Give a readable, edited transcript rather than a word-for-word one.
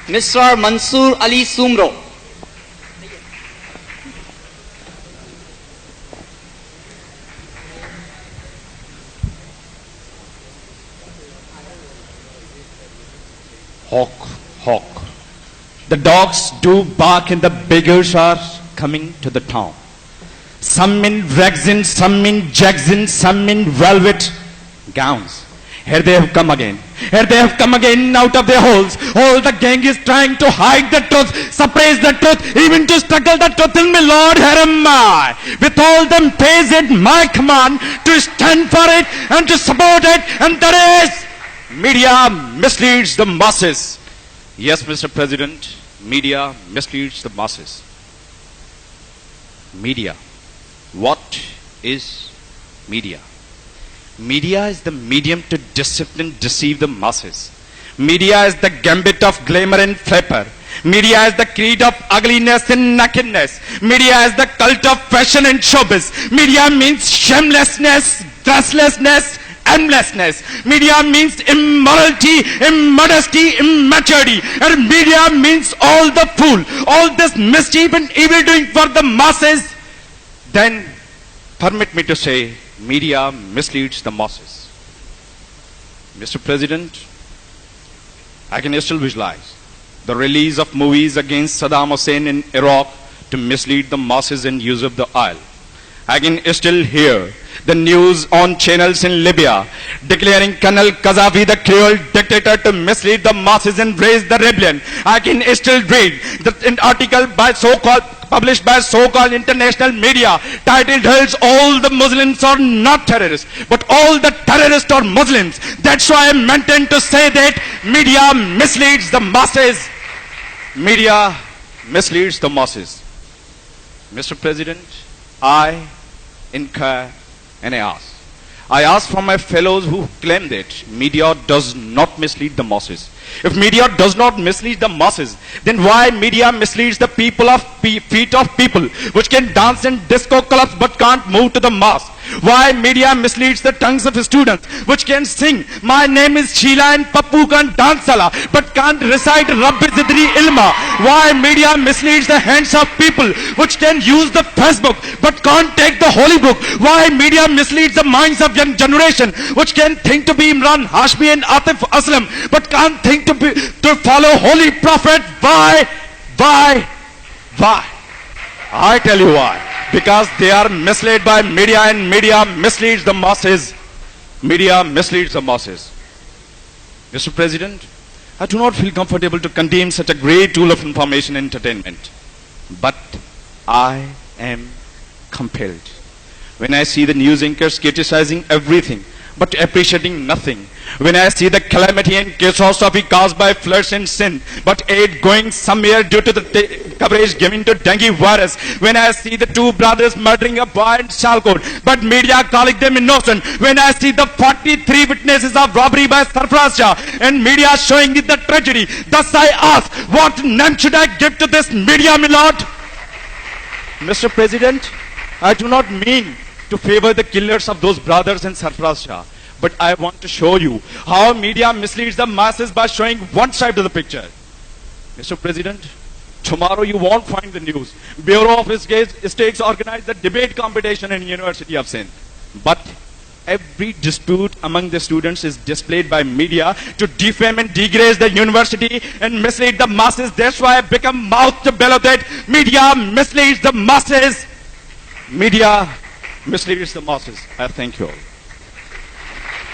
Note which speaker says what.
Speaker 1: Mr. Mansoor Ali Sumro.
Speaker 2: Hawk, hawk. The dogs do bark and the beggars are coming to the town. Some in ragzin, some in jacksin, some in velvet gowns. Here they have come again. Here they have come again out of their holes. All the gang is trying to hide the truth, suppress the truth, even to struggle the truth in me, Lord, here am I. With all them pays at my command to stand for it and to support it, and that is media misleads the masses. Yes, Mr. President, media misleads the masses. Media. What is media? Media is the medium to discipline, deceive the masses. Media is the gambit of glamour and flavor. Media is the creed of ugliness and nakedness. Media is the cult of fashion and showbiz. Media means shamelessness, dresslessness, aimlessness. Media means immorality, immodesty, immaturity. And media means all the fool, all this mischief and evil doing for the masses. Then permit me to say, media misleads the masses. Mr. President, I can still visualize the release of movies against Saddam Hussein in Iraq to mislead the masses and use of the oil. I can still hear the news on channels in Libya declaring Colonel Gaddafi the cruel dictator to mislead the masses and raise the rebellion. I can still read an article by published by so-called international media titled all the Muslims are not terrorists, but all the terrorists are Muslims. That's why I maintain to say that media misleads the masses. Media misleads the masses. Mr. President, I inquire and I ask from my fellows who claim that media does not mislead the masses. If media does not mislead the masses, then why media misleads the people of feet of people which can dance in disco clubs but can't move to the mosque? Why media misleads the tongues of students which can sing "My name is Sheila" and "Pappu can dance sala" but can't recite "Rabbi Zidni Ilma"? Why media misleads the hands of people which can use the Facebook but can't take the holy book? Why media misleads the minds of young generation which can think to be Imran Hashmi and Atif Aslam but can't think to follow holy prophet? Why? I tell you why. Because they are misled by media and media misleads the masses. Media misleads the masses. Mr. President, I do not feel comfortable to condemn such a great tool of information and entertainment. But I am compelled. When I see the news anchors criticizing everything but appreciating nothing. When I see the calamity and catastrophe caused by floods and sin, but aid going somewhere due to the coverage given to dengue virus. When I see the two brothers murdering a boy in Sialkot, but media calling them innocent. When I see the 43 witnesses of robbery by Sarfaraz Shah and media showing it the tragedy. Thus I ask, what name should I give to this media, my lord? Mr. President, I do not mean to favor the killers of those brothers and Sarfaraz Shah. But I want to show you how media misleads the masses by showing one side of the picture. Mr. President, tomorrow you won't find the news. Bureau of Estates organized the debate competition in University of Sindh. But every dispute among the students is displayed by media to defame and degrade the university and mislead the masses. That's why I become mouth to bellow that media misleads the masses. Media misleads the masses. I thank you all.